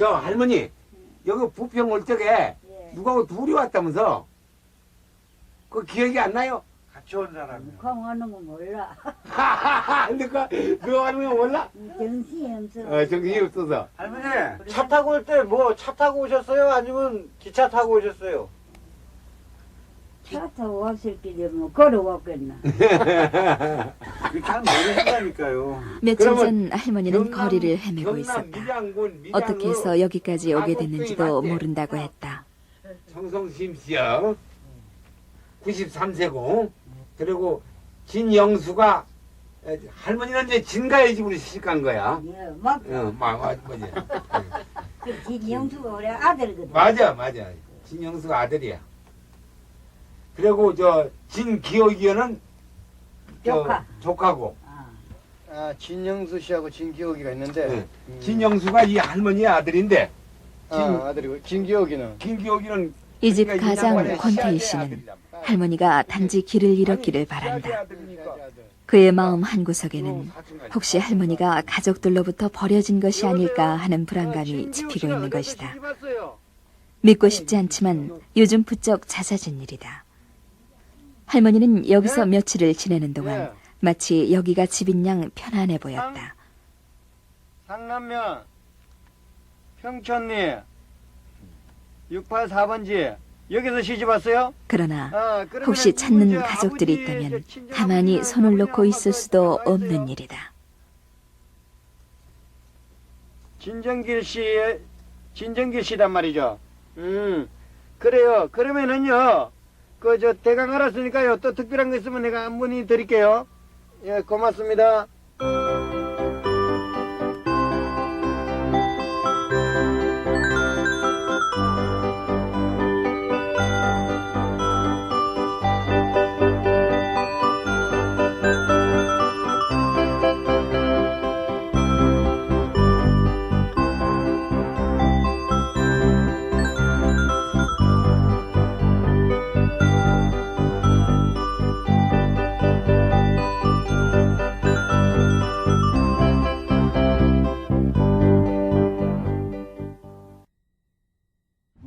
저 할머니 여기 부평 올 적에 예. 누가 둘이 왔다면서 그 기억이 안 나요? 같이 온 사람이요. 공하는 거 몰라. 누가 그거 하는 거 몰라? 정신이 없어. 정신이 없어서. 할머니, 차 타고 올 때 뭐 차 타고 오셨어요? 아니면 기차 타고 오셨어요? 차 타고 왔을 길에 뭐 걸어왔겠나. 그렇게 한 모르신다니까요. 며칠 그러면 전 할머니는 거리를 헤매고 있었다. 어떻게 해서 여기까지 오게 됐는지도 모른다고 했다. 정성심 씨요. 93세고 그리고 진영수가 할머니는 이제 진가의 집으로 시집간 거야. 예, 막, 뭐지? 그 김영수가 우리 아들거든. 맞아. 진영수가 아들이야. 그리고 저 진기옥이는 조카. 조카고. 아, 진영수 씨하고 진기옥이가 있는데. 네. 진영수가 이 할머니의 아들인데 아들이고 진기옥이는. 진기옥이는 이 집 그러니까 가장 양반의 권태희 시아들의 씨는 아들이란 말이야. 할머니가 단지 길을 잃었기를 바란다. 시아들의 아들이니까. 그의 마음 한구석에는 혹시 할머니가 가족들로부터 버려진 것이 아닐까 하는 불안감이 짚히고 있는 것이다. 믿고 싶지 않지만 요즘 부쩍 잦아진 일이다. 할머니는 여기서 며칠을 지내는 동안 마치 여기가 집인 양 편안해 보였다. 상남면 평촌리 684번지 여기서 시집 왔어요? 그러나 혹시 찾는 가족들이 있다면 가만히 손을 놓고 있을 수도 없는 일이다. 진정길 씨란 말이죠. 그래요. 그러면은요, 대강 알았으니까요. 또 특별한 거 있으면 내가 한 문의 드릴게요. 예, 고맙습니다.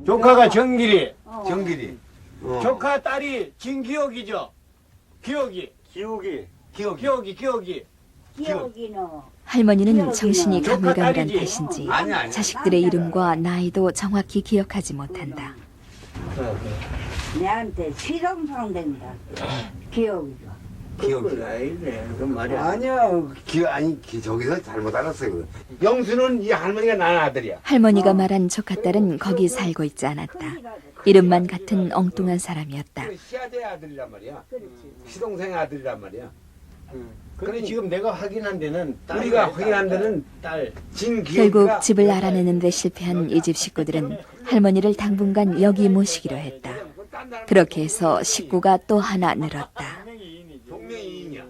조카가 정길이, 정길이. 조카 딸이 진기옥이죠. 기옥이. 기옥이. 기억이는 할머니는 정신이 조카 가물가물한 딸이지. 탓인지 아니야. 자식들의 이름과 나이도 정확히 기억하지 못한다. 내한테 시동성 된다. 기억이죠. 기억이. 아니네. 그 말이야. 아니야. 저기서 잘못 알았어요. 영수는 이 할머니가 낳은 아들이야. 할머니가 말한 조카딸은 거기 살고 있지 않았다. 이름만 같은 엉뚱한 사람이었다. 그 시아들의 아들이란 말이야. 시동생의 아들이란 말이야. 근데 지금 내가 확인한 데는 우리가 확인한 데는 딸. 진기옥이가 결국 집을 알아내는 데 실패한 이 집 식구들은 할머니를 당분간 여기 모시기로 했다. 그렇게 해서 식구가 또 하나 늘었다. 동명이인이야.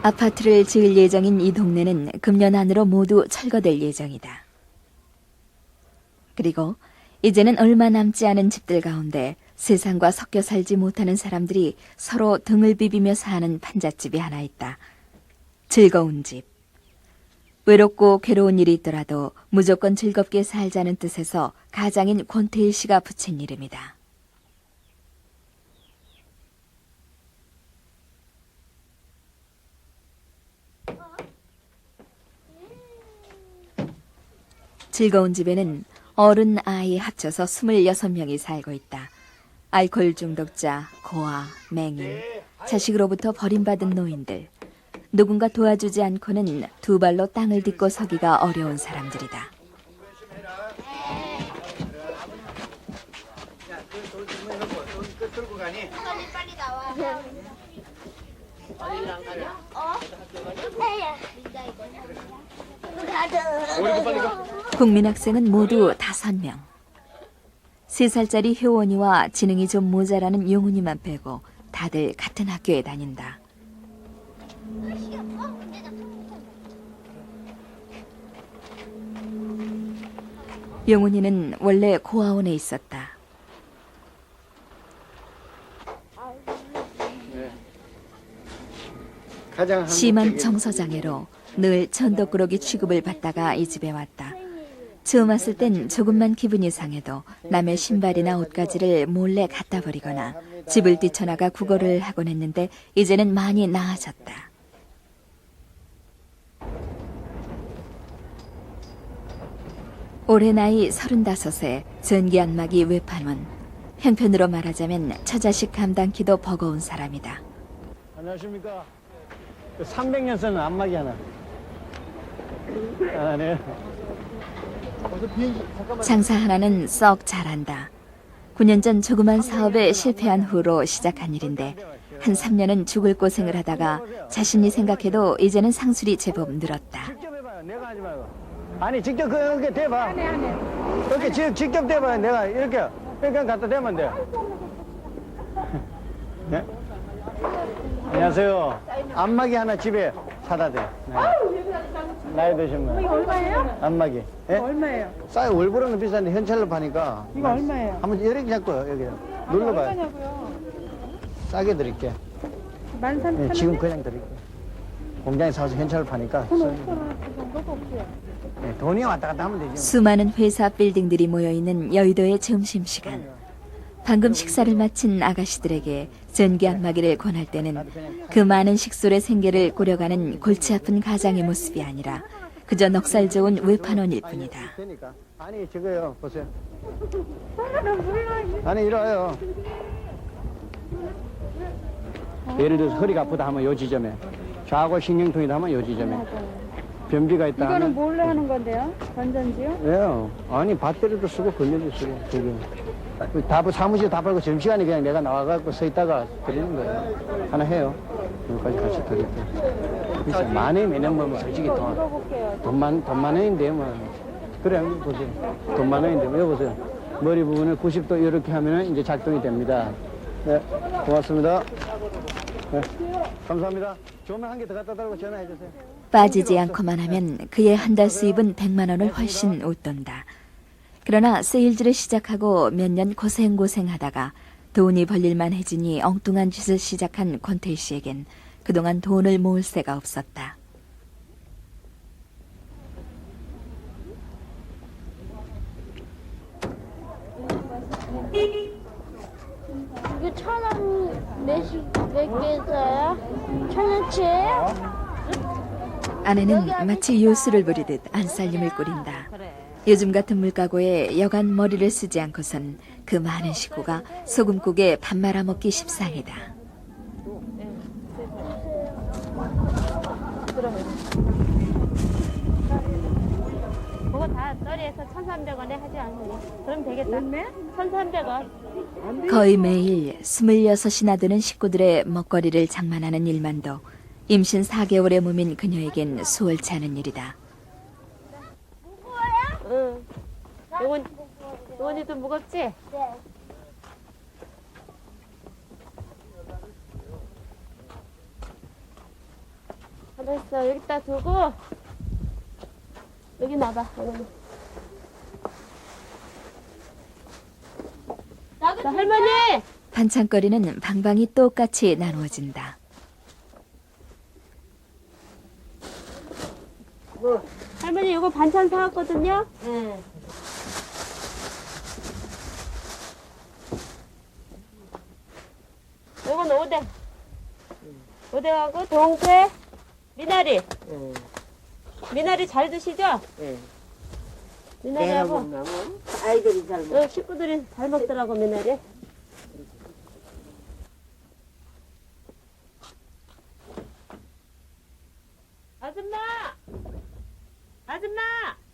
아파트를 지을 예정인 이 동네는 금년 안으로 모두 철거될 예정이다. 그리고 이제는 얼마 남지 않은 집들 가운데 세상과 섞여 살지 못하는 사람들이 서로 등을 비비며 사는 판잣집이 하나 있다. 즐거운 집. 외롭고 괴로운 일이 있더라도 무조건 즐겁게 살자는 뜻에서 가장인 권태일 씨가 붙인 이름이다. 즐거운 집에는 어른, 아이 합쳐서 26명이 살고 있다. 알코올 중독자, 고아, 맹인, 자식으로부터 버림받은 노인들, 누군가 도와주지 않고는 두 발로 땅을 딛고 서기가 어려운 사람들이다. 빨리 나와. 어디랑 가냐? 국민학생은 모두 5명. 3살짜리 효원이와 지능이 좀 모자라는 용훈이만 빼고 다들 같은 학교에 다닌다. 용훈이는 원래 고아원에 있었다. 가장 심한 정서장애로 늘 천덕꾸러기 취급을 받다가 이 집에 왔다. 처음 왔을 땐 조금만 기분이 상해도 남의 신발이나 옷가지를 몰래 갖다 버리거나 집을 뛰쳐나가 구걸을 하곤 했는데 이제는 많이 나아졌다. 올해 나이 35세 전기안마기 외판원. 형편으로 말하자면 처자식 감당키도 버거운 사람이다. 안녕하십니까. 300년 쓰는 안마기 하나. 아, 네. 장사 하나는 썩 잘한다. 9년 전 조그만 사업에 실패한 후로 시작한 일인데 한 3년은 죽을 고생을 하다가 자신이 생각해도 이제는 상술이 제법 늘었다. 직접 해봐요. 내가 하지 말고. 아니, 직접 그렇게 대봐. 이렇게 직접 대봐요. 내가 이렇게 갖다 대면 돼. 네? 안녕하세요. 안마기 하나 집에 사다 대. 네. 나이 드신 분. 이거 얼마예요? 안마기. 예? 얼마예요? 싸요. 월보로는 비싼데 현찰로 파니까. 이거 얼마예요? 한번 이렇게 잡고요. 여기 눌러봐요. 얼마냐고요? 싸게 드릴게. 13,000원? 예, 지금 그냥 드릴게. 공장에 사서 현찰로 파니까. 돈 5,000원 그 정도도 없어요. 예, 돈이 왔다 갔다 하면 되죠. 수많은 회사 빌딩들이 모여있는 여의도의 점심시간. 방금 식사를 마친 아가씨들에게 전기안마기를 권할 때는 그 많은 식솔의 생계를 꾸려가는 골치 아픈 가장의 모습이 아니라 그저 넉살 좋은 외판원일 뿐이다. 되니까. 아니, 저거요. 보세요. 아니, 이리 와요. 예를 들어서 허리가 아프다 하면 요 지점에, 좌골 신경통이다 하면 요 지점에, 변비가 있다 이거는 하면 뭘로 하는 건데요? 건전지요? 왜요? 아니, 배터리도 쓰고 건전도 쓰고 저기 다 사무실 다 팔고 점심시간에 그냥 내가 나와갖고 서 있다가 드리는 거예요. 하나 해요. 여기까지 같이 드릴게요. 비싸. 만 원이 매년 보면 솔직히 돈 만 원인데 뭐. 그래, 보세요. 돈 만 원인데 뭐. 여보세요. 머리 부분을 90도 이렇게 하면 이제 작동이 됩니다. 네, 고맙습니다. 네, 감사합니다. 좋으면 한 개 더 갖다 달라고 전화해 주세요. 빠지지 않고만 하면 그의 한 달 수입은 100만 원을 훨씬 웃돈다. 그러나 세일즈를 시작하고 몇 년 고생하다가 돈이 벌릴만 해지니 엉뚱한 짓을 시작한 권태희 씨에겐 그동안 돈을 모을 새가 없었다. 이게 1,000원 몇 개 있어요? 1,000원치예요? 아내는 마치 요술을 부리듯 안살림을 꾸린다. 요즘 같은 물가고에 여간 머리를 쓰지 않고선 그 많은 식구가 소금국에 밥 말아먹기 십상이다. 그거 다 떨이해서 1,300원에 하지 않으니 그럼 되겠다. 1,300원. 거의 매일 26이나 되는 식구들의 먹거리를 장만하는 일만도 임신 4개월의 몸인 그녀에겐 수월치 않은 일이다. 응. 요건이 좀 무겁지? 네. 알았어. 여기다 두고 여기 놔봐. 자, 할머니. 반찬거리는 방방이 똑같이 나누어진다. 할머니 이거 반찬 사왔거든요. 응. 이건 오뎅하고 동태, 미나리. 미나리 잘 드시죠? 내가 미나리하고 먹나면 아이들이 잘 먹어. 식구들이 잘 먹더라고 미나리. 아줌마!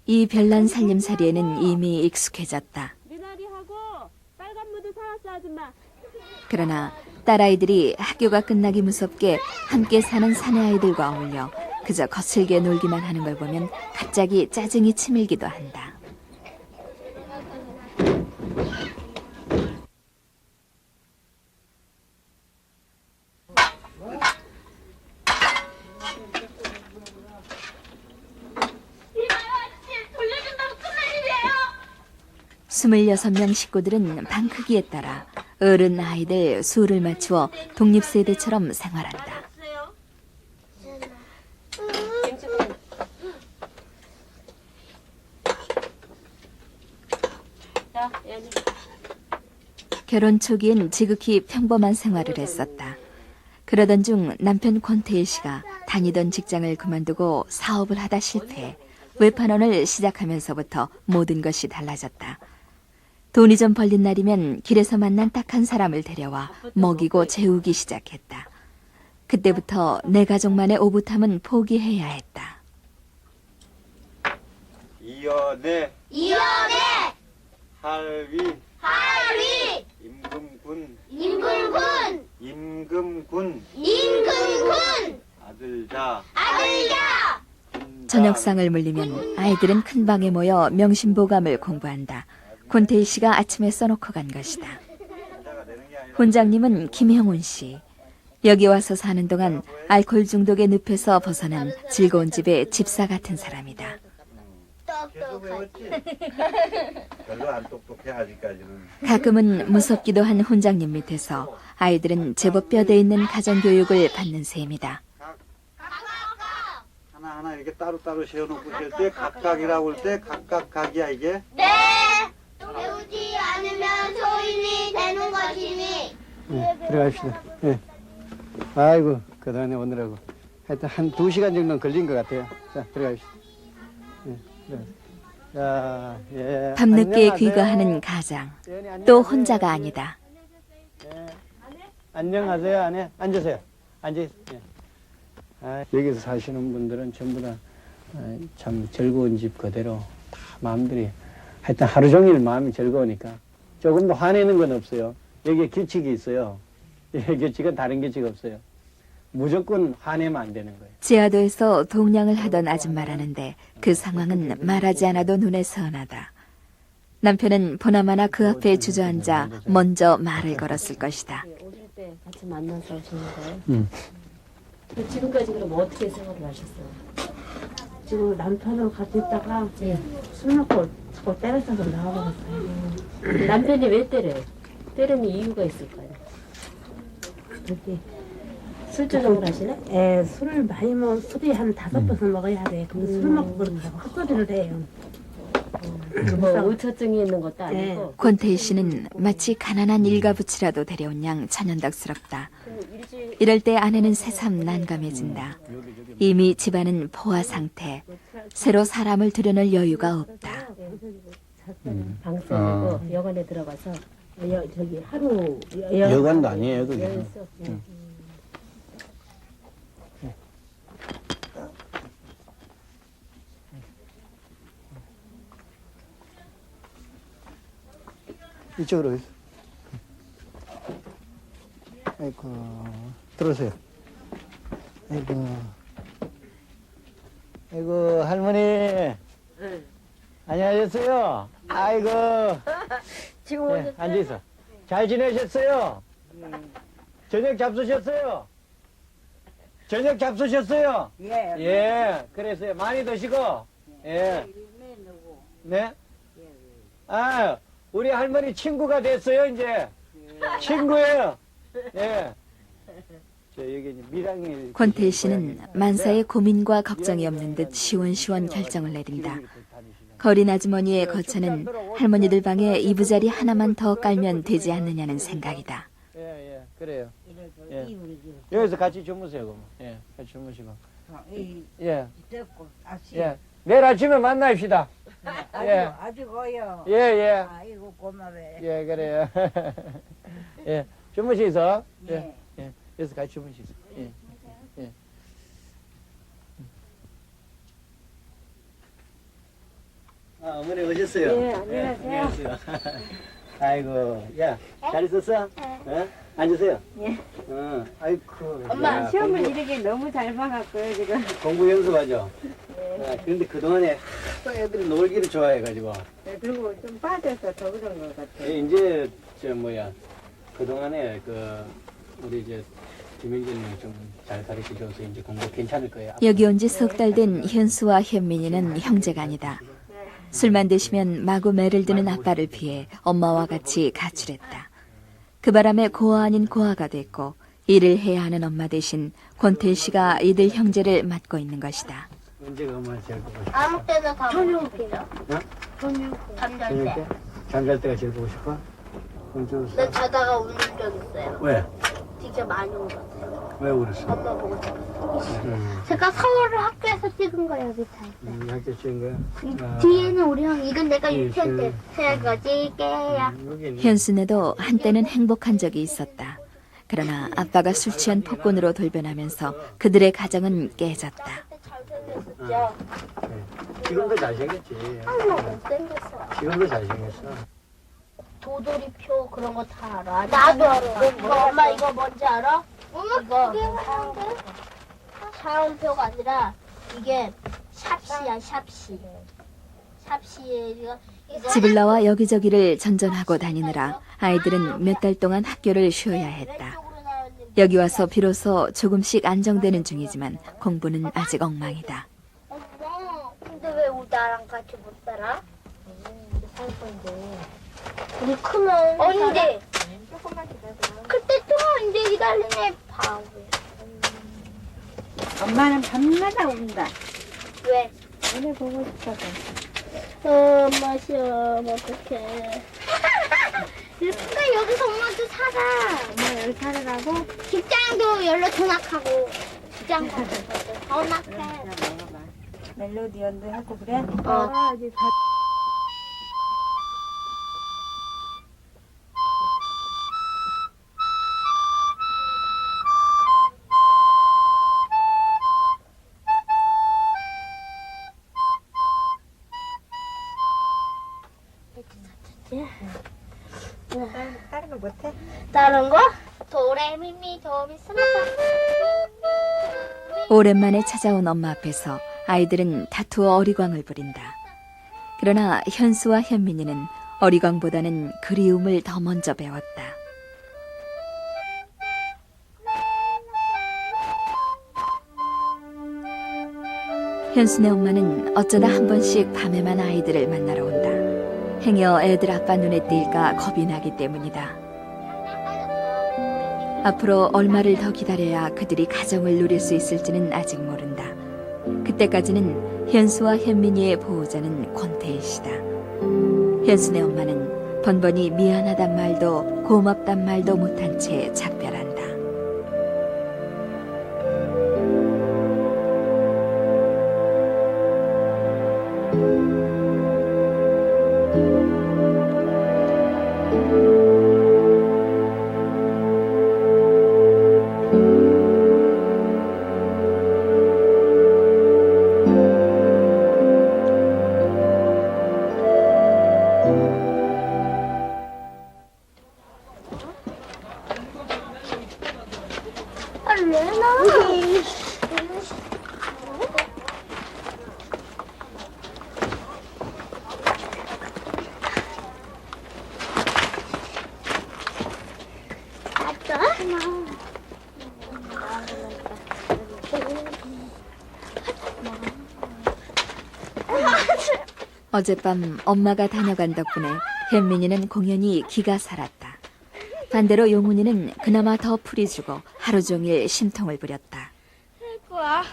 이 별난 살림살이에는 이미 익숙해졌다. 미나리하고 빨간 무도 사왔어 아줌마. 그러나 딸아이들이 학교가 끝나기 무섭게 함께 사는 사내 아이들과 어울려 그저 거칠게 놀기만 하는 걸 보면 갑자기 짜증이 치밀기도 한다. 돌려준다고 끝날 일이에요. 26명 식구들은 방 크기에 따라 어른 아이들 수를 맞추어 독립세대처럼 생활한다. 결혼 초기엔 지극히 평범한 생활을 했었다. 그러던 중 남편 권태일 씨가 다니던 직장을 그만두고 사업을 하다 실패해 외판원을 시작하면서부터 모든 것이 달라졌다. 돈이 좀 벌린 날이면 길에서 만난 딱 한 사람을 데려와 먹이고 재우기 시작했다. 그때부터 내 가족만의 오붓함은 포기해야 했다. 이연애 이연애 할위 할위 임금군 임금군 임금군 임금군 아들자 아들자 저녁상을 물리면 아이들은 큰 방에 모여 명심보감을 공부한다. 권태희 씨가 아침에 써놓고 간 것이다. 훈장님은 김형훈 씨. 여기 와서 사는 동안 알코올 중독의 늪에서 벗어난 즐거운 집의 집사 같은 사람이다. 계속 외웠지? 별로 안 똑똑해 아직까지는. 가끔은 무섭기도 한 훈장님 밑에서 아이들은 제법 뼈대 있는 가정교육을 받는 셈이다. 하나하나 이렇게 따로따로 세워놓고 셀 때 각각이라고 할 때 각각각이야 이게? 네 배우지 않으면 소인이 되는 것이니 들어갑시다. 예. 아이고, 그동안에 오느라고. 하여튼 한 2시간 정도는 걸린 것 같아요. 자, 들어갑시다. 예, 들어가세요. 자, 예. 밤늦게 안녕하세요. 귀가하는 가장. 예은이, 안녕하세요. 또 혼자가 아니다. 예. 안녕하세요. 안에 앉으세요. 앉으세요. 예. 아, 여기서 사시는 분들은 전부 다 참 즐거운 집 그대로 다 마음들이 하여튼 하루 종일 마음이 즐거우니까 조금도 화내는 건 없어요. 여기에 규칙이 있어요. 예, 규칙은 다른 규칙 없어요. 무조건 화내면 안 되는 거예요. 제아도에서 동냥을 하던 아줌마라는데 그 상황은 말하지 않아도 눈에 선하다. 남편은 보나마나 그 앞에 주저앉아 먼저 말을 걸었을 것이다. 오실 때 같이 만나서 오시는 거예요? 음. 지금까지 그럼 어떻게 생활을 하셨어요? 지금 남편하고 같이 있다가 술 먹고 자꾸 때려서서 나와버렸어요. 남편이 왜 때려요? 때리는 이유가 있을까요? 여기 술주정을 하시나? 예, 술을 많이 먹으면 술이 한 5번은 먹어야 돼. 근데 술 먹고 그런다고 헛소리를 해요. 뭐 의처증이 있는 것도 아니고 권태희 씨는 마치 가난한 일가부치라도 데려온 양 천연덕스럽다. 이럴 때 아내는 새삼 난감해진다. 이미 집안은 포화 상태. 새로 사람을 들여놓을 여유가 없다. 방 쓰고 여관에 들어가서 저기 하루 여관도 아니에요, 그게. 여였어. 이쪽으로 오세요. 아이고, 들어오세요. 아이고, 할머니. 안녕하셨어요. 아이고. 지금 네, 앉아있어. 잘 지내셨어요? 저녁 잡수셨어요? 저녁 잡수셨어요? 예 예, 그랬어요. 많이 드시고. 예. 네? 아, 우리 할머니 친구가 됐어요, 이제. 친구예요. 예. 저 여기 이제 밀양일. 권태희 씨는 만사에 고민과 걱정이 없는 듯 시원시원 결정을 내린다. 거린 아주머니의 거처는 할머니들 방에 이부자리 하나만 더 깔면 되지 않느냐는 생각이다. 예, 예, 그래요. 예. 여기서 같이 주무세요, 그럼. 예, 같이 주무시고. 예. 예. 내일 아침에 만납시다. 예. 아주 고요 예, 예. 아이고 고마워요 예, 그래요. 예. 주무시소. 예. 예. 예. 여기서 같이 주무시소. 예. 예. 아, 어머니 오셨어요? 예, 안녕하세요. 안녕하세요. 아이고, 야, 잘 있었어? 어? 앉으세요. 예. 아이고. 엄마 야, 시험을 공부, 이렇게 너무 잘 봐갖고요 지금. 공부 연습하죠? 그런데 그동안에 또 애들이 놀기를 좋아해가지고. 네, 그리고 좀 빠져서 더 그런 것 같아요. 예, 이제, 그동안에 우리 김영진님 좀 잘 가르쳐줘서 이제 공부 괜찮을 거예요. 여기 온 지 석 달 된 현수와 현민이는 형제가 아니다. 술만 드시면 마구 매를 드는 아빠를 피해 엄마와 같이 가출했다. 그 바람에 고아 아닌 고아가 됐고 일을 해야 하는 엄마 대신 권태희 씨가 이들 형제를 맡고 있는 것이다. 언제가 엄마 제일 보고 싶어? 아무 때나 가고 저녁 때요. 어? 잠잘 저녁 때 때? 잠잘 때가 제일 보고 싶어? 나 자다가 우는 적 있어요. 왜? 진짜 많이 울었어요. 왜 울었어? 엄마 보고 싶었어. 제가 서울을 학교에서 찍은 거예요, 여기 다. 학교 찍은 거야? 뒤에는 우리 형, 이건 내가 유치원 때 새거지게야. 현순애도 한때는 행복한 적이 있었다. 그러나 아빠가 술 취한 폭군으로 돌변하면서 그들의 가정은 깨졌다. 잘생겼었죠? 지금도 잘생겼지. 엄마 못생겼어. 지금도 잘생겼어. 도돌이표 그런 거 다 알아. 나도 알아. 이거 엄마 이거 뭔지 알아? 이거 사원표가 아니라 이게 샵시야, 샵시. 샵시에 이거 집을 나와 여기저기를 전전하고 다니느라 아이들은 몇 달 동안 학교를 쉬어야 했다. 왼쪽으로 나왔는데. 여기 와서 비로소 조금씩 안정되는 중이지만 공부는 아직 엉망이다. 엄마, 근데 왜 나랑 같이 못 살아? 살 건데. 우리 크면 언제? 조금만 기다려. 그때 또 언제 기다리네, 바보야. 엄마는 밤마다 온다. 왜? 너네 보고 싶어서. 엄마 시험 어떡해. 그러니까 여기서 엄마도 살아. 엄마 여기 살으라고? 직장도 열로 전학하고 직장 가서 전학해. 멜로디 연주하고 그래? 이제 다른 거 못해? 다른 거? 도레미미 도미스마다. 오랜만에 찾아온 엄마 앞에서 아이들은 다투어 어리광을 부린다. 그러나 현수와 현민이는 어리광보다는 그리움을 더 먼저 배웠다. 현순의 엄마는 어쩌다 한 번씩 밤에만 아이들을 만나러 온다. 행여 애들 아빠 눈에 띌까 겁이 나기 때문이다. 앞으로 얼마를 더 기다려야 그들이 가정을 누릴 수 있을지는 아직 모른다. 그때까지는 현수와 현민이의 보호자는 권태일 씨다. 현순의 엄마는 번번이 미안하단 말도 고맙단 말도 못한 채 작별한다. 어젯밤 엄마가 다녀간 덕분에 현민이는 공연히 기가 살았다. 반대로 용훈이는 그나마 더 풀이 주고 하루 종일 심통을 부렸다. 뭐야?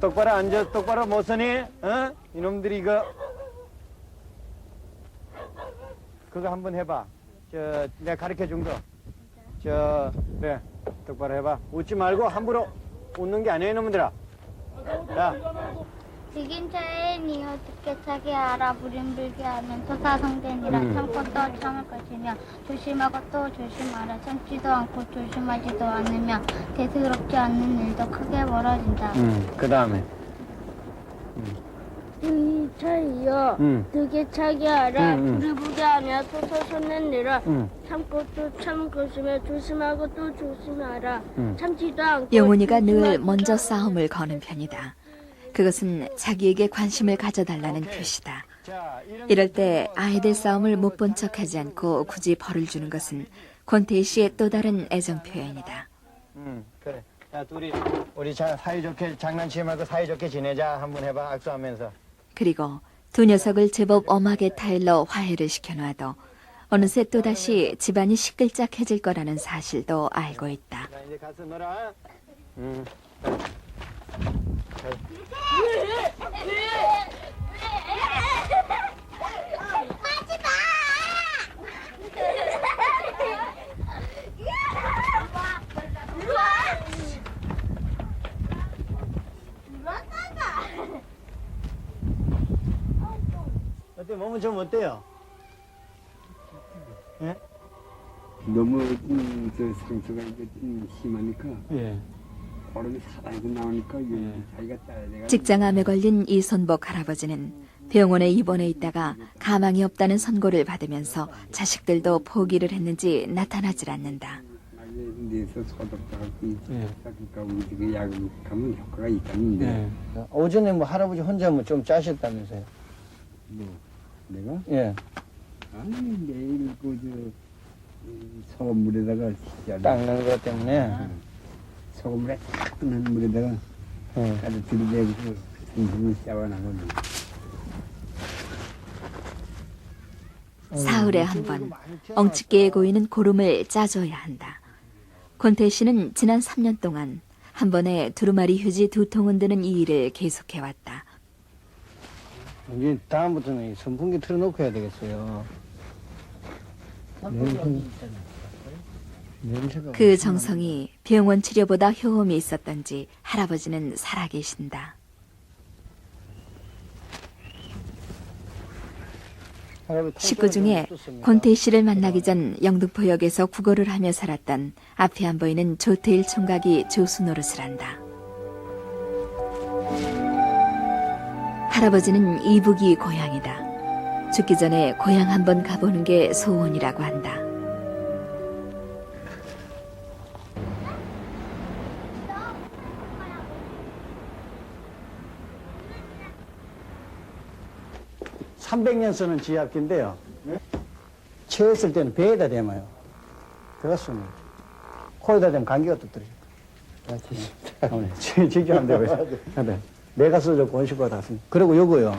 똑바로 앉아, 똑바로 못 서니? 어? 이놈들이 이거. 그거 한번 해봐. 내가 가르쳐 준 거. 그래. 똑바로 해봐. 웃지 말고 함부로 웃는 게 아니야, 이놈들아. 자. 지긴자에 니 어떻게 자기 알아 부림불게 하면서 사성된이라 참고 또 참을 것이며 조심하고 또 조심하라 참지도 않고 조심하지도 않으며 대수롭지 않는 일도 크게 벌어진다. 그 다음에. 차이요. 되게 자기 알아 부리부게 하며 소소 솟는 일을 참고 또 참을 것이며 조심하고 또 조심하라 참지도 않고 영훈이가 늘 조심하지도 먼저 않으며 싸움을 거는 편이다. 그것은 자기에게 관심을 가져달라는 표시다. 이럴 때 아이들 싸움을 못 본 척하지 않고 굳이 벌을 주는 것은 권태희 씨의 또 다른 애정 표현이다. 그래. 자, 우리 사이좋게 장난치지 말고 사이좋게 지내자. 한번 해봐. 악수하면서. 그리고 두 녀석을 제법 엄하게 타일러 화해를 시켜놔도 어느새 또다시 집안이 시끌짝해질 거라는 사실도 알고 있다. 자, 이제 가서 놀아. 어때? 몸은 좀 어때요? 예? 너무 저 상처가 심하니까 예. 얼음이 사다리고 나오니까 이게 자기가 내가 직장암에 걸린 이선복 할아버지는 병원에 입원해 있다가 가망이 없다는 선고를 받으면서 자식들도 포기를 했는지 나타나질 않는다. 내서 소독다가 예. 그러니까 우리 약을 가면 효과가 있다는데 예. 오전에 뭐 할아버지 혼자 뭐 좀 짜셨다면서요? 뭐 내가 예. 아니 매일 그저 소금물에다가 진짜 닦는 것 때문에. 소금물에 탁 끓는 물에다가 예. 아주 들이대고 생선을 샤워나거든. 사흘에 한 번 엉치깨에 고이는 고름을 짜줘야 한다. 권태 씨는 지난 3년 동안 한 번에 두루마리 휴지 2통은 드는 이 일을 계속해왔다. 이제 다음부터는 이 선풍기 틀어놓고 해야 되겠어요. 냄새가 그 정성이 병원 치료보다 효험이 있었던지 할아버지는 살아계신다. 식구 중에 권태 씨를 만나기 전 영등포역에서 구걸을 하며 살았던 앞이 안 보이는 조태일 총각이 조수 노릇을 한다. 할아버지는 이북이 고향이다. 죽기 전에 고향 한번 가보는 게 소원이라고 한다. (300년) 쓰는 지압기인데요. 체했을 때는 배에다 대마요. 배가 쏘면 코에다 대면 감기가 또 떨어져. 직접 안 되고요. 네. 내가 써줬고 원식구가 다 씁니다. 그리고 요거요.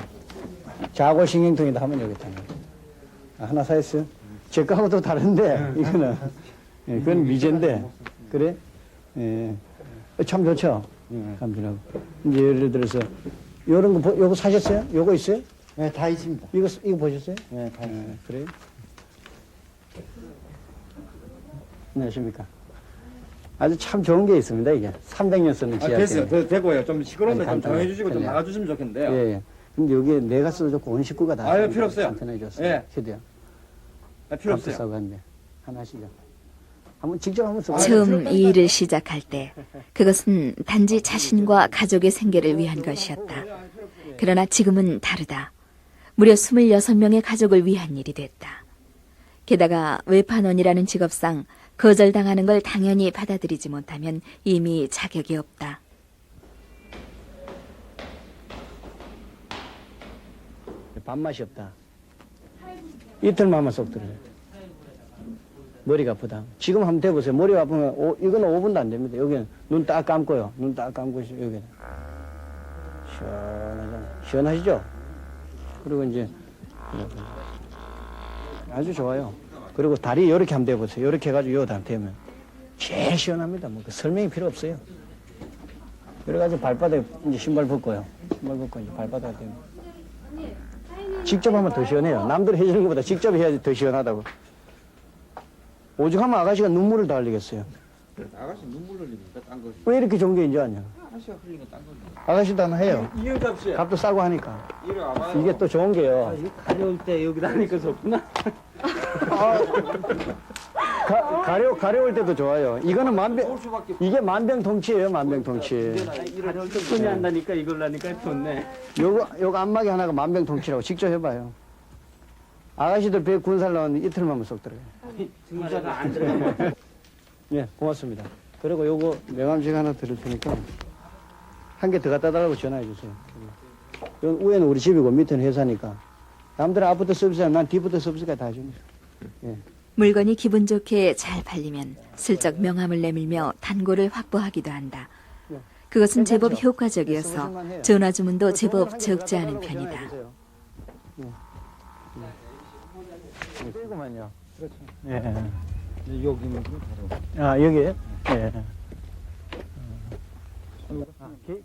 자골신경통이다 하면 여기 있잖아요. 하나 사했어요? 제 거하고도 다른데 이거는 예, 그건 미제인데 그래? 예. 참 좋죠. 감진하고. 이제 예를 들어서 요런 거 요거 사셨어요? 요거 있어요? 네, 다 있습니다. 이거 보셨어요? 네, 다 있습니다. 그래요? 안녕하십니까. 아주 참 좋은 게 있습니다, 이게. 300년 쓰는 지압. 됐어요. 되고요. 좀 시끄러운데 아니, 좀 조용해 주시고 좀 그냥. 나가주시면 좋겠는데요. 예, 예. 근데 여기에 내가 써줬고 온 식구가 다. 아유, 필요 없어요. 간편해줬어요. 예. 휴대요. 필요 없어요. 싸고 한데. 하나 하시죠. 한번 직접 한번 써보세요. 처음 이 일을 시작할 때 그것은 단지 자신과 가족의 생계를 위한 것이었다. 그러나 지금은 다르다. 무려 26명의 가족을 위한 일이 됐다. 게다가 외판원이라는 직업상 거절당하는 걸 당연히 받아들이지 못하면 이미 자격이 없다. 밥맛이 없다. 이틀만만 쏙 들어요. 머리가 아프다. 지금 한번 대보세요. 머리가 아프면 이거는 5분도 안 됩니다. 여기는 눈 딱 감고요. 눈 딱 감고 여기는 시원하잖아요. 시원하시죠? 그리고 이제 아주 좋아요. 그리고 다리 이렇게 한번 대보세요. 이렇게 해가지고 요다 한번 대면 제일 시원합니다. 뭐 설명이 필요 없어요. 그래가지고 발바닥에 이제 신발 벗고요. 신발 벗고 이제 발바닥에 대면 직접 하면 더 시원해요. 남들이 해주는 것보다 직접 해야지 더 시원하다고. 오죽 하면 아가씨가 눈물을 다 흘리겠어요. 아가씨 눈물 흘립니까? 딴 거. 왜 이렇게 좋은 게 있는지 아냐? 아가씨가 흘린 건딴 건데. 아가씨도 하나 해요. 이영잡 씨. 값도 싸고 하니까. 이리 와봐요. 이게 또 좋은 게요. 이거 가려울 때 여기다 하니까 좋구나. 가려울 때도 좋아요. 이거는 이게 만병통치예요, 만병통치. 가려울 때 손이 한다니까 이걸로 하니까 좋네. 요거 안마기 하나가 만병통치라고 직접 해봐요. 아가씨들 배 군살 나왔는데 이틀만 쏙 들어가요. 중사가 안 들어가면. 예, 고맙습니다. 그리고 요거 명함식 하나 드릴 테니까 한 개 더 갖다 달라고 전화해 주세요. 요 위에는 우리 집이고 밑에는 회사니까 남들은 앞부터 서비스하면 난 뒤부터 서비스까지 다 해줍니다. 예. 물건이 기분 좋게 잘 팔리면 슬쩍 명함을 내밀며 단골을 확보하기도 한다. 그것은 제법 효과적이어서 전화 주문도 제법 적지 않은 편이다. 끌고만요. 그렇죠. 예. 여기는 좀 다르고. 아, 여기에? 예.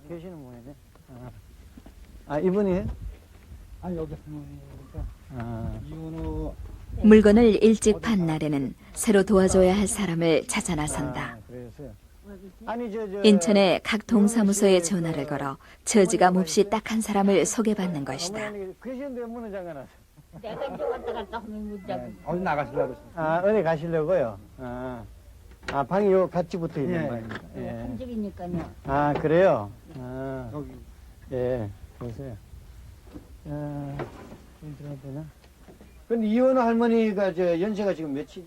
계시는 분이네. 아, 이분이? 아, 여기 할머니니까. 아. 이혼우. 물건을 일찍 판 날에는 새로 도와줘야 할 사람을 찾아 나선다. 그래서요. 아니, 인천의 각 동사무소에 전화를 걸어 처지가 몹시 딱한 사람을 소개받는 것이다. 계시는데 문을 잠가놨어. 내가 이제 왔다 갔다 하면 못 잡고. 어디 나가시려고 그러십니까? 아, 어디 가시려고요? 아, 방이 요 같이 붙어 있는 방입니다. 예. 한 집이니까요. 아, 그래요? 아, 여기. 예, 보세요. 좀 들어야 되나? 근데 이현우 할머니가 연세가 지금 몇이죠?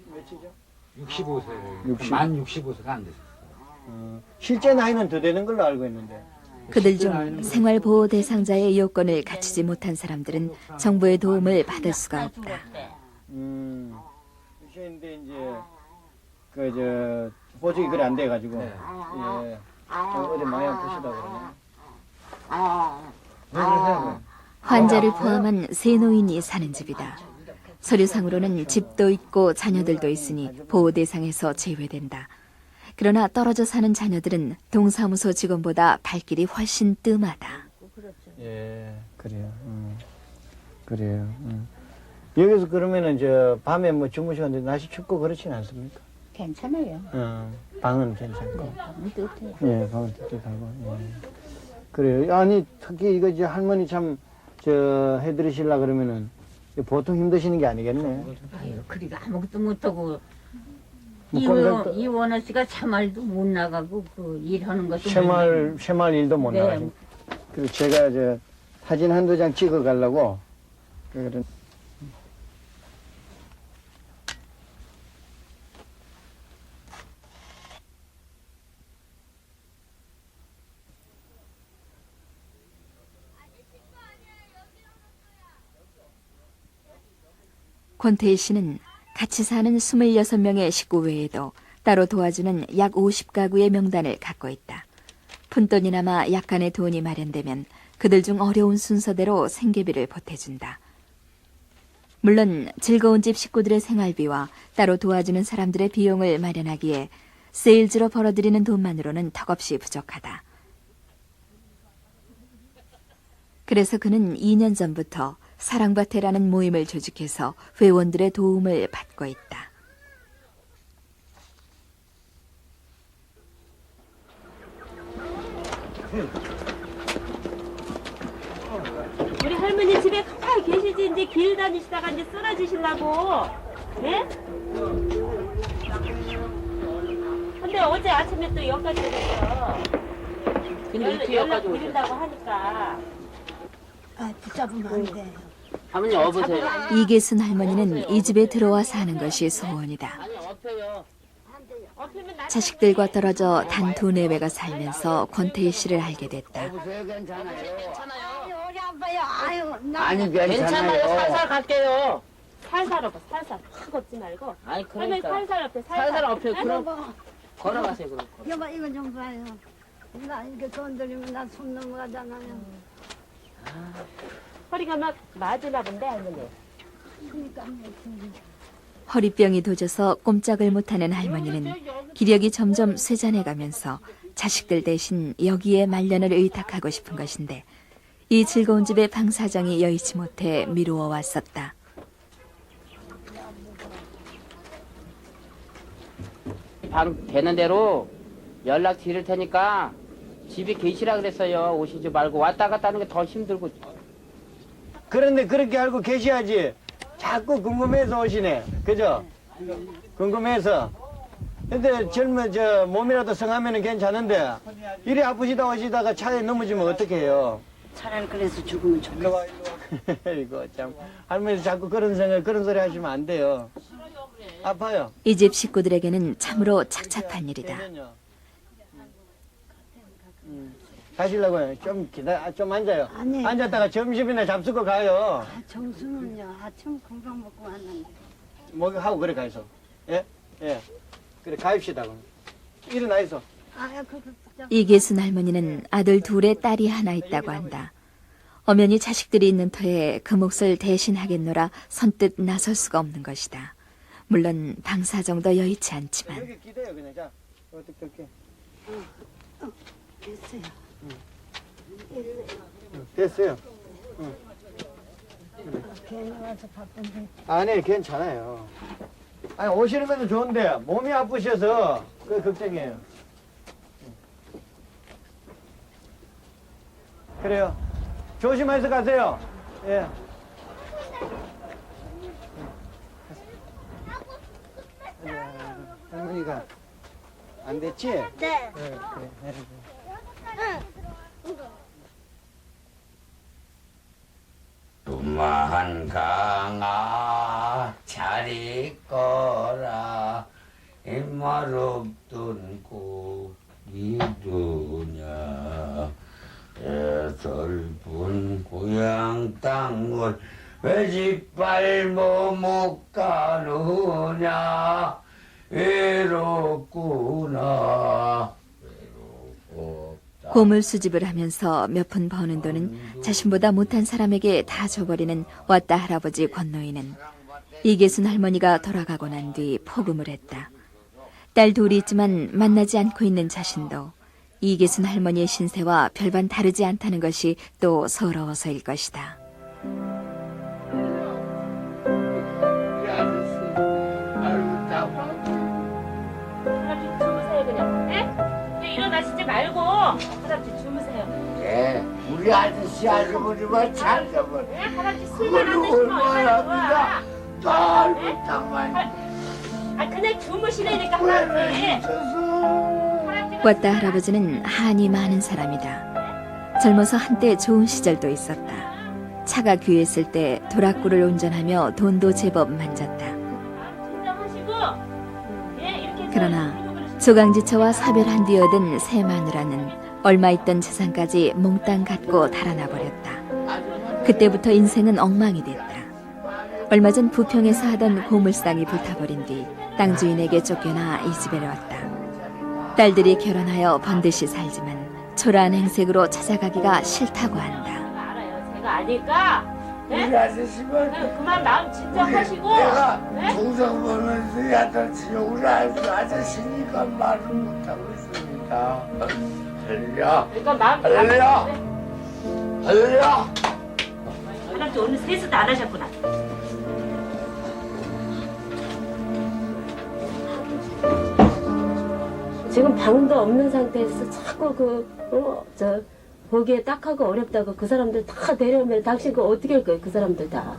65세. 60. 만 65세가 안 됐어요. 실제 나이는 더 되는 걸로 알고 있는데. 그들 중 생활보호 대상자의 요건을 갖추지 못한 사람들은 정부의 도움을 받을 수가 없다. 근데 이제 보직이 그래 안 돼가지고 네. 예. 어디 마약 드시다 그러네. 환자를 포함한 세 노인이 사는 집이다. 서류상으로는 집도 있고 자녀들도 있으니 보호 대상에서 제외된다. 그러나 떨어져 사는 자녀들은 동사무소 직원보다 발길이 훨씬 뜸하다. 예, 그래요. 그래요. 여기서 그러면은 밤에 뭐 주무시는데 날씨 춥고 그렇진 않습니까? 괜찮아요. 방은 괜찮고. 방은 뜨뜻해요. 예, 방은 뜨뜻하고. 예. 그래요. 아니 특히 이거 이제 할머니 참 해드리시려 그러면은 보통 힘드시는 게 아니겠네. 아유, 그리가 아무것도 못하고 뭐 이원호 씨가 새말도 못 나가고 그 일하는 것도 새말 일도 못 네. 나가시고. 그리고 제가 사진 한두 장 찍어 가려고 그런. 권태희 씨는 같이 사는 26명의 식구 외에도 따로 도와주는 약 50가구의 명단을 갖고 있다. 푼돈이나마 약간의 돈이 마련되면 그들 중 어려운 순서대로 생계비를 보태준다. 물론 즐거운 집 식구들의 생활비와 따로 도와주는 사람들의 비용을 마련하기에 세일즈로 벌어들이는 돈만으로는 턱없이 부족하다. 그래서 그는 2년 전부터 사랑밭에라는 모임을 조직해서 회원들의 도움을 받고 있다. 우리 할머니 집에 가만히 계시지 이제 길 다니시다가 이제 쓰러지시려고. 예? 근데 어제 아침에 또 여기까지 오셨어. 근데 이렇게 여기까지 오셨어. 드린다고 하니까. 아, 붙잡으면 안 돼. 할머니 업으세요. 이계순 할머니는 이 집에 들어와 사는 것이 소원이다. 아니 업혀요. 자식들과 떨어져 단 2내외가 살면서 권태희 씨를 알게 됐다. 아니 괜찮아요. 살살 갈게요. 살살 업어, 살살. 확 걷지 말고. 아니 할머니 그러니까 살살 업혀, 살살 업혀. 네? 그럼 걸어가세요 그럼. 여봐, 이거 좀 봐요. 나 이렇게 건드리면 나 손 넘어가잖아요. 허리가 막 맞으나 본데 할머니. 허리병이 도져서 꼼짝을 못하는 할머니는 기력이 점점 쇠잔해가면서 자식들 대신 여기에 말년을 의탁하고 싶은 것인데 이 즐거운 집의 방 사정이 여의치 못해 미루어 왔었다. 방 되는 대로 연락 드릴 테니까 집에 계시라 그랬어요. 오시지 말고 왔다 갔다 하는 게 더 힘들고. 그런데 그렇게 알고 계셔야지. 자꾸 궁금해서 오시네. 그죠? 궁금해서. 근데 몸이라도 성하면 괜찮은데, 이리 아프시다 오시다가 차에 넘어지면 어떡해요? 차라리 그래서 죽으면 좋겠어. 이거 참. 할머니 자꾸 그런 소리 하시면 안 돼요. 아파요. 이 집 식구들에게는 참으로 착잡한 일이다. 가시려고요. 좀 앉아요. 아니. 앉았다가 점심이나 잡수고 가요. 정수는요, 아침 금방 먹고 왔는데. 뭐 하고 그래 가서. 예? 예. 그래, 가입시다. 그럼. 일어나 있어. 이계순 할머니는 아들 둘에 딸이 하나 있다고 한다. 엄연히 자식들이 있는 터에 그 몫을 대신하겠노라 선뜻 나설 수가 없는 것이다. 물론 방사 정도 여의치 않지만. 여기 기대요, 그냥. 자, 어떻게. 됐어요. 됐어요. 괜히 와서 바쁜데. 아니, 괜찮아요. 아니, 오시는 것도 좋은데, 몸이 아프셔서, 그 걱정이에요. 그래요. 조심해서 가세요. 예. 할머니가 안 됐지? 네. 그래. 두만 강아 잘 있거라 입말 없던 고기두냐 애설픈 고향 땅을 왜 짓밟고 못 가느냐 외롭구나 외롭고 고물 수집을 하면서 몇 푼 버는 돈은 자신보다 못한 사람에게 다 줘버리는 왔다 할아버지 권노인은 이계순 할머니가 돌아가고 난 뒤 포금을 했다. 딸 둘이 있지만 만나지 않고 있는 자신도 이계순 할머니의 신세와 별반 다르지 않다는 것이 또 서러워서일 것이다. 할아버지 주무세요 그냥. 예? 그냥 일어나시지 말고 할아버지 주무세요. 예, 우리 아저씨 아주머니만 잘 잡은 예? 할아버지 술만 안 드시면 얼마나 좋아. 잘못한만 아 그냥 주무시라니까 할아버지. 왔다 할아버지는 한이 많은 사람이다. 젊어서 한때 좋은 시절도 있었다. 차가 귀했을 때 도락구를 운전하며 돈도 제법 만졌다. 진정하시고. 예, 이렇게 해서 그러나 조강지처와 사별한 뒤 얻은 새 마누라는 얼마 있던 재산까지 몽땅 갖고 달아나 버렸다. 그때부터 인생은 엉망이 됐다. 얼마 전 부평에서 하던 고물상이 불타버린 뒤 땅 주인에게 쫓겨나 이 집에 왔다. 딸들이 결혼하여 번듯이 살지만 초라한 행색으로 찾아가기가 싫다고 한다. 알아요. 제가 아니까. 예? 우리 아저씨만 그만 마음 진정하시고. 내가 예? 동상 보면서 야단치니 우리 아저씨니까 말을 못하고 있습니다. 할렐루야 그러니까 마음 할렐루야 할렐루야 할아버지 오늘 세수도 안 하셨구나. 지금 방도 없는 상태에서 자꾸 보기에 딱하고 어렵다고 그 사람들 다 데려오면 당신 그거 어떻게 할 거예요? 그 사람들 다.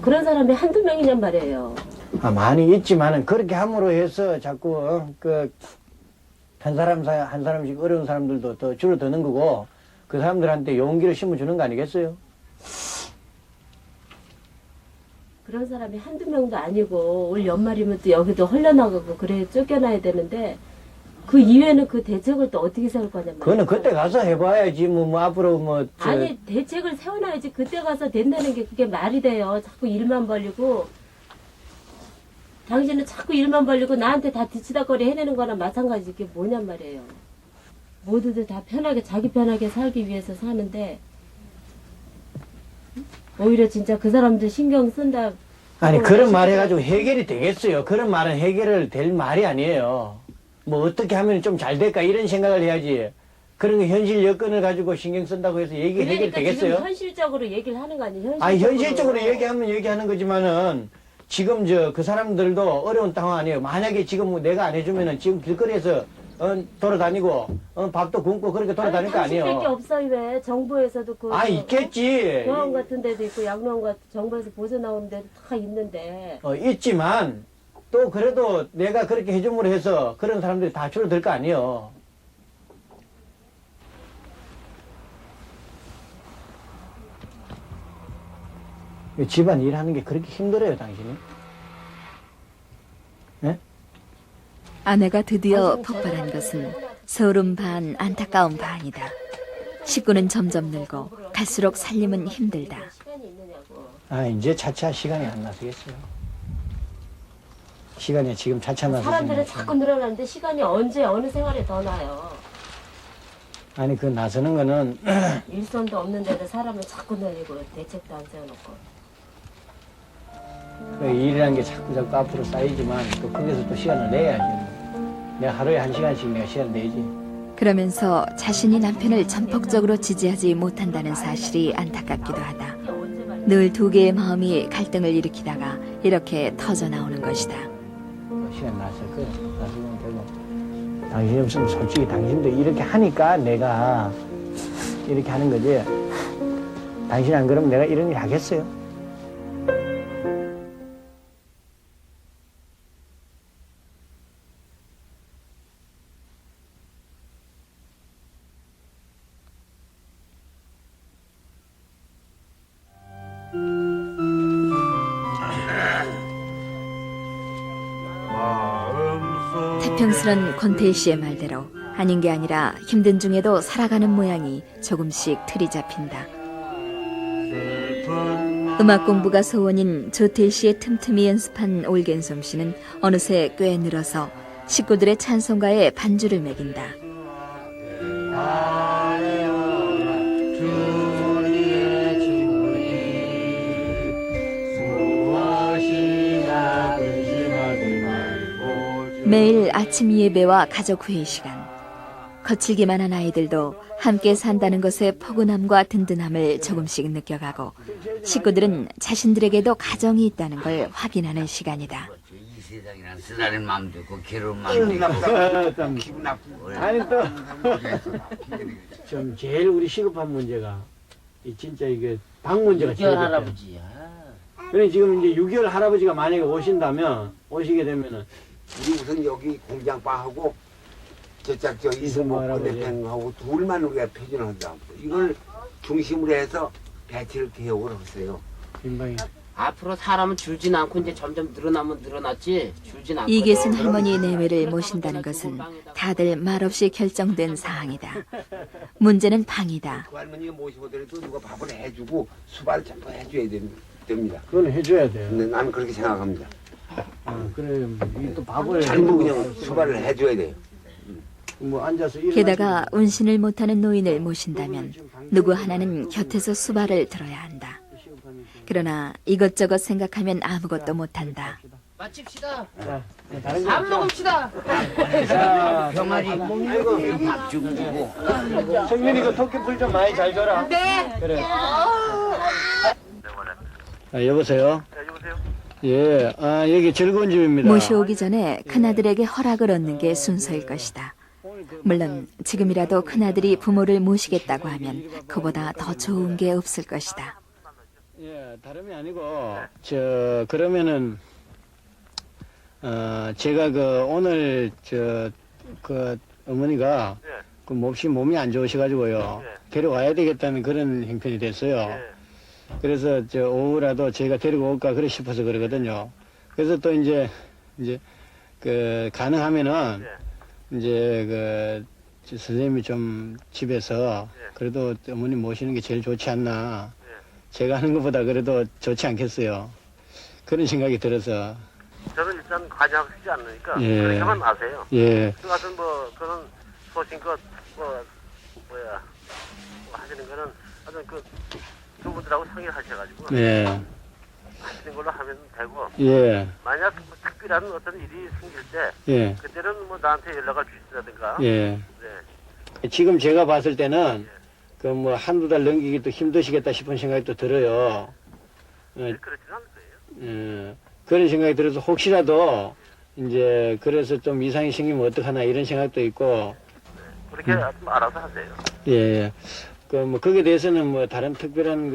그런 사람이 한두 명이냔 말이에요. 아, 많이 있지만은 그렇게 함으로 해서 자꾸 한 사람씩 어려운 사람들도 더 줄어드는 거고 그 사람들한테 용기를 심어주는 거 아니겠어요? 그런 사람이 한두 명도 아니고 올 연말이면 또 여기도 헐려나가고 그래 쫓겨나야 되는데 그 이외에는 그 대책을 또 어떻게 세울 거냐 말이에요. 그거는 그때 가서 해봐야지 뭐 앞으로 아니 대책을 세워놔야지. 그때 가서 된다는 게 그게 말이 돼요. 자꾸 일만 벌리고 당신은 자꾸 일만 벌리고 나한테 다 뒤치다거리 해내는 거랑 마찬가지. 이게 뭐냔 말이에요. 모두들 다 편하게 자기 편하게 살기 위해서 사는데 오히려 진짜 그 사람들 신경 쓴다. 아니 그런 말 해가지고 해결이 되겠어요? 그런 말은 해결을 될 말이 아니에요. 뭐 어떻게 하면 좀 잘 될까 이런 생각을 해야지. 그런 거 현실 여건을 가지고 신경 쓴다고 해서 얘기 해결이 그러니까 되겠어요? 지금 현실적으로 얘기를 하는 거 아니에요? 아니 현실적으로 얘기하면 얘기하는 거지만은 지금 그 사람들도 어려운 상황 아니에요. 만약에 지금 뭐 내가 안 해주면은 지금 길거리에서 돌아다니고 밥도 굶고 그렇게 돌아다닐 거 아니에요. 당신밖에 없어요. 왜 정부에서도 있겠지. 병원 같은 데도 있고 양로원 같은 정부에서 보조 나오는 데도 다 있는데. 있지만 또 그래도 내가 그렇게 해줌으로 해서 그런 사람들이 다 줄어들 거 아니에요. 집안 일하는 게 그렇게 힘들어요, 당신이? 네? 아내가 드디어 폭발한 것은 서름 반 안타까운 반이다. 식구는 점점 늘고 갈수록 살림은 힘들다. 이제 차차 시간이 안 나서겠어요. 시간이 지금 차차나서 사람들은 자꾸 늘어나는데 시간이 언제 어느 생활에 더 나요. 아니 그 나서는 거는 일손도 없는 데다 사람을 자꾸 늘리고 대책도 안 세워놓고. 그 일이라는 게 자꾸 앞으로 쌓이지만 또 거기서 또 시간을 내야지. 내가 하루에 1시간씩 내가 시간을 내지. 그러면서 자신이 남편을 전폭적으로 지지하지 못한다는 사실이 안타깝기도 하다. 늘 두 개의 마음이 갈등을 일으키다가 이렇게 터져 나오는 것이다. 시간 나서 나서면 되고 당신이 없으면 솔직히 당신도 이렇게 하니까 내가 이렇게 하는 거지. 당신 안 그러면 내가 이런 일 하겠어요? 태평스런 권태희 씨의 말대로 아닌 게 아니라 힘든 중에도 살아가는 모양이 조금씩 틀이 잡힌다. 음악 공부가 소원인 조태희 씨의 틈틈이 연습한 올겐솜씨는 어느새 꽤 늘어서 식구들의 찬송가에 반주를 매긴다. 매일 아침 예배와 가족 회의 시간. 거칠기만 한 아이들도 함께 산다는 것의 포근함과 든든함을 조금씩 느껴가고 식구들은 자신들에게도 가정이 있다는 걸 확인하는 시간이다. 이 세상이란 쓰라린 마음도 있고 괴로운 마음도 있고 기분 나쁘고 아니 또 좀 제일 우리 시급한 문제가 이 진짜 이게 방 문제가 제일 육개월 할아버지야. 그래 지금 이제 6개월 할아버지가 만약에 오시게 되면은 우리 우선 여기 공장바하고 저쪽 저 이승모 건대평하고 둘만 우리가 표준한다. 이걸 중심으로 해서 배치를 개혁을 했어요. 민방위. 앞으로 사람은 줄진 않고 이제 점점 늘어나면 늘어났지 줄진 않고. 이계순 할머니 내외를 모신다는 것은 다들 말없이 결정된 사항이다. 문제는 방이다. 그 할머니가 모시고더라도 누가 밥을 해주고 수발을 전부 해줘야 됩니다. 그건 해줘야 돼요. 근데 나는 그렇게 생각합니다. 그래 또 밥을 전부 그냥 수발을 해줘야 돼요. 뭐 앉아서 게다가 운신을 못하는 노인을 모신다면 누구 하나는 곁에서 수발을 들어야 한다. 그러나 이것저것 생각하면 아무것도 못한다. 마칩시다. 다른 밥 먹읍시다. 병아리 밥 좀 주고 성민이 그 토끼풀 좀 많이 잘 줘라. 네. 그래. 여보세요? 네, 여보세요? 예, 여기 즐거운 집입니다. 모셔오기 전에 큰아들에게 허락을 얻는 게 순서일 것이다. 물론 지금이라도 큰아들이 부모를 모시겠다고 하면 그보다 더 좋은 게 없을 것이다. 예, 다름이 아니고 그러면은 제가 오늘 어머니가 그 몹시 몸이 안 좋으셔가지고요 데려와야 되겠다는 그런 형편이 됐어요. 그래서 오후라도 제가 데리고 올까 그래 싶어서 그러거든요. 그래서 또 이제 가능하면은 이제 선생님이 좀 집에서 그래도 어머니 모시는 게 제일 좋지 않나. 제가 하는 것보다 그래도 좋지 않겠어요. 그런 생각이 들어서. 저는 일단 관여하고 싶지 않으니까 예. 그렇게만 아세요. 예. 그것은 그런 소신껏 하시는 거는 어떤 두 분들하고 상의를 하셔가지고 예. 하시는 걸로 하면 되고 예. 만약 특별한 어떤 일이 생길 때 예. 그때는 나한테 연락을 주시라든가. 예. 네. 지금 제가 봤을 때는 한두 달 넘기기도 힘드시겠다 싶은 생각이 또 들어요. 그렇지는 않을 거예요. 그런 생각이 들어서 혹시라도 이제 그래서 좀 이상이 생기면 어떡하나 이런 생각도 있고. 그렇게 좀 알아서 하세요. 예. 거기에 대해서는 다른 특별한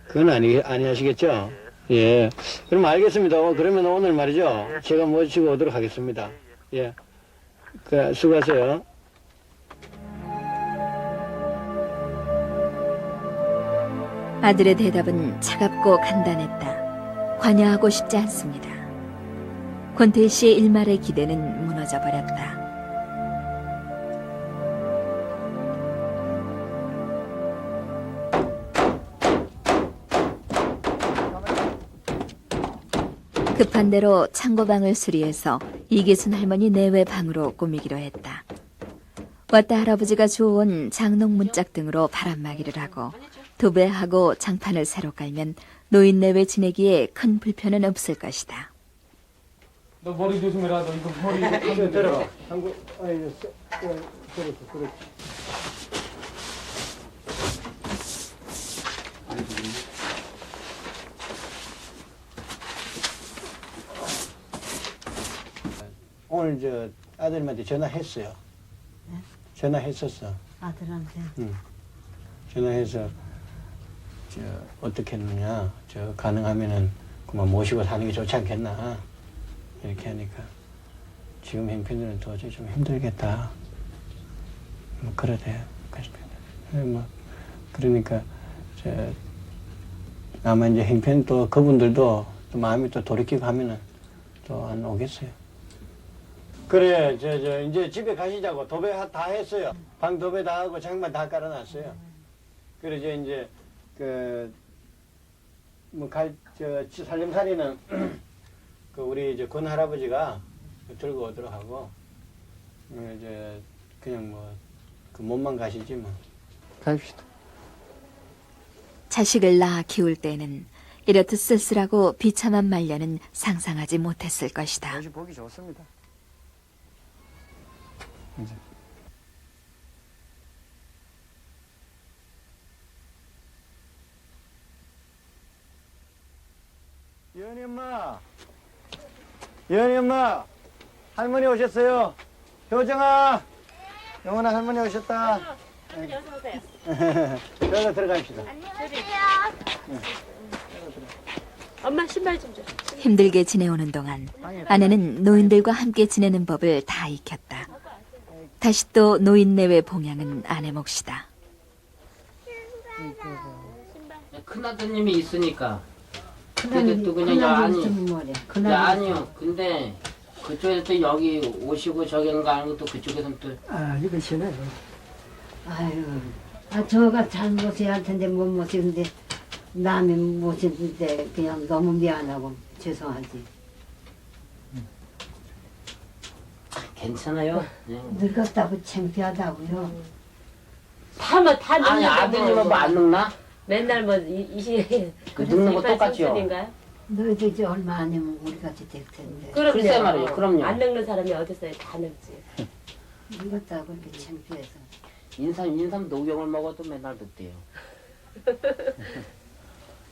그건 아니 하시겠죠? 예. 그럼 알겠습니다. 그러면 오늘 말이죠. 제가 모시고 오도록 하겠습니다. 예. 수고하세요. 아들의 대답은 차갑고 간단했다. 관여하고 싶지 않습니다. 권태희 씨의 일말의 기대는 무너져 버렸다. 급한 대로 창고방을 수리해서 이계순 할머니 내외 방으로 꾸미기로 했다. 왔다 할아버지가 주워온 장롱 문짝 등으로 바람막이를 하고 도배하고 장판을 새로 깔면 노인 내외 지내기에 큰 불편은 없을 것이다. 너 머리 조심해라. 너 이거 머리 들어. 한국 그렇지. 오늘 저 아들님한테 전화했어요. 전화했었어. 아들한테. 응. 전화해서 저 어떻게 했느냐. 저 가능하면은 그만 모시고 사는 게 좋지 않겠나. 이렇게 하니까 지금 형편들은 도저히 좀 힘들겠다. 뭐 그러대요. 뭐 그러니까 저 아마 이제 형편 또 그분들도 또 마음이 또 돌이키고 하면은 또 안 오겠어요. 그래, 저 이제 집에 가시자고 도배 다 했어요. 방 도배 다 하고 장판 다 깔아놨어요. 그래 이제 저 살림살이는 그 우리 이제 권 할아버지가 들고 오도록 하고 이제 그냥 뭐 그 몸만 가시지 뭐. 갑시다. 자식을 낳아 키울 때는 이렇듯 쓸쓸하고 비참한 말년은 상상하지 못했을 것이다. 옷이 보기 좋습니다. 이제. 예은이 엄마, 할머니 오셨어요. 효정아, 영원아 할머니 오셨다. 할머니 어서 오세요. 저로 들어갑시다. 안녕하세요. 엄마 신발 좀 줘. 힘들게 지내오는 동안 아내는 노인들과 함께 지내는 법을 다 익혔다. 다시 또 노인 내외 봉양은 아내 몫이다. 큰아드님이 있으니까. 근데 또 그냥 아니요. 근데 그쪽에서 또 여기 오시고 저기 가는 것도 그쪽에서는 또. 아, 이거 싫어요. 아유, 저가 잘 모셔야 할 텐데 못 모시는데 남이 모시는데 그냥 너무 미안하고 죄송하지. 괜찮아요. 늙었다고 창피하다고요. 다 아니 아드님은 뭐 안 늙나? 맨날 뭐 이시 늙는 거 똑같죠. 너희도 이제 얼마 안 되면 우리 같이 될 텐데. 글쎄 말이에요. 그럼요. 안 늙는 사람이 어딨어요. 다 늙지. 늙었다고 이렇게 창피해서. 인삼 녹용을 먹어도 맨날 늙대요.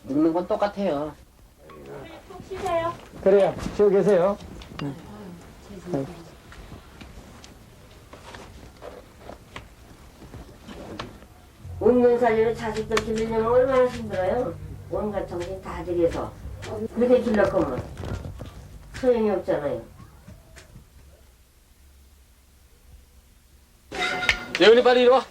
늙는 건 똑같아요. 꼭 쉬세요. 그래요. 쉬고 계세요. 없는 살려는 자식들 키우려면 얼마나 힘들어요? 온갖 정신 다 들여서 그렇게 길러 거면 소용이 없잖아요. 예은이 빨리 이리 와.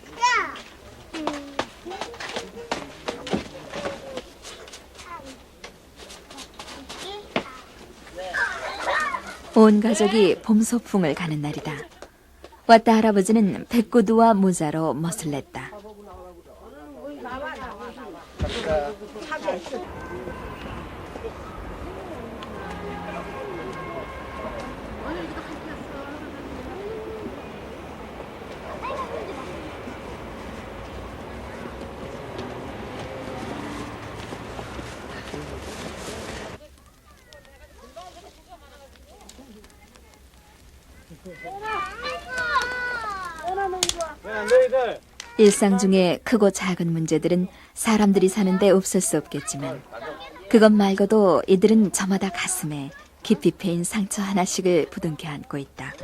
온 가족이 봄 소풍을 가는 날이다. 왔다 할아버지는 백구두와 모자로 멋을 냈다. 일상 중에 크고 작은 문제들은 사람들이 사는데 없을 수 없겠지만 그것 말고도 이들은 저마다 가슴에 깊이 패인 상처 하나씩을 부둥켜 안고 있다.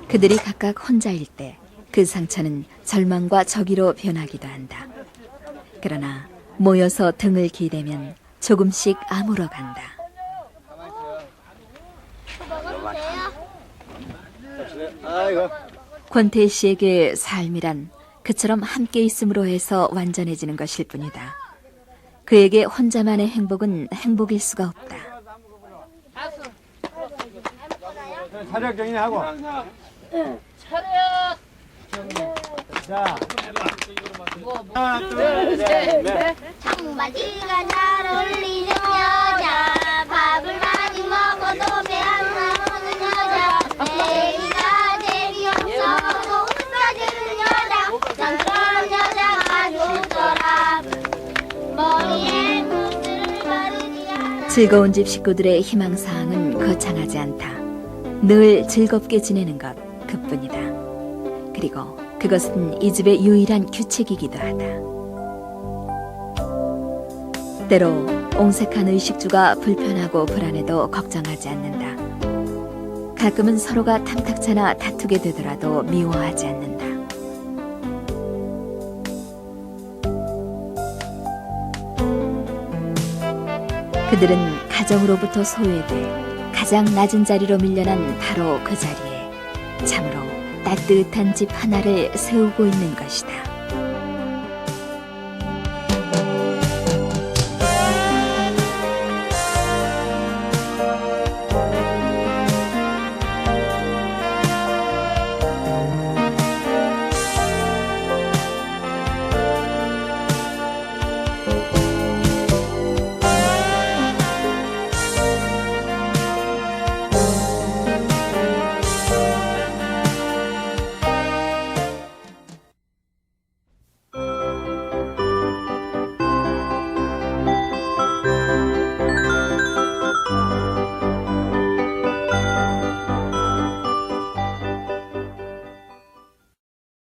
그들이 각각 혼자일 때 그 상처는 절망과 적의로 변하기도 한다. 그러나 모여서 등을 기대면 조금씩 아물어 간다. 권태 씨에게 삶이란 그처럼 함께 있음으로 해서 완전해지는 것일 뿐이다. 그에게 혼자만의 행복은 행복일 수가 없다. 차렷 정리하고. 차렷. 자. 하나, 둘, 셋, 넷. 청바지가 잘 어울리는 여자, 밥을 많이 먹어도 배 안 나오는 여자, 내리가 재미없어도 웃어주는 여자, 난 그런 여자가 좋더라. 머리에 붓을 바르지 않아. 즐거운 집 식구들의 희망사항은 거창하지 않다. 늘 즐겁게 지내는 것 그뿐이다. 그리고 그것은 이 집의 유일한 규칙이기도 하다. 때로 옹색한 의식주가 불편하고 불안해도 걱정하지 않는다. 가끔은 서로가 탐탁찮아 다투게 되더라도 미워하지 않는다. 그들은 가정으로부터 소외돼 가장 낮은 자리로 밀려난 바로 그 자리에 참으로 따뜻한 집 하나를 세우고 있는 것이다.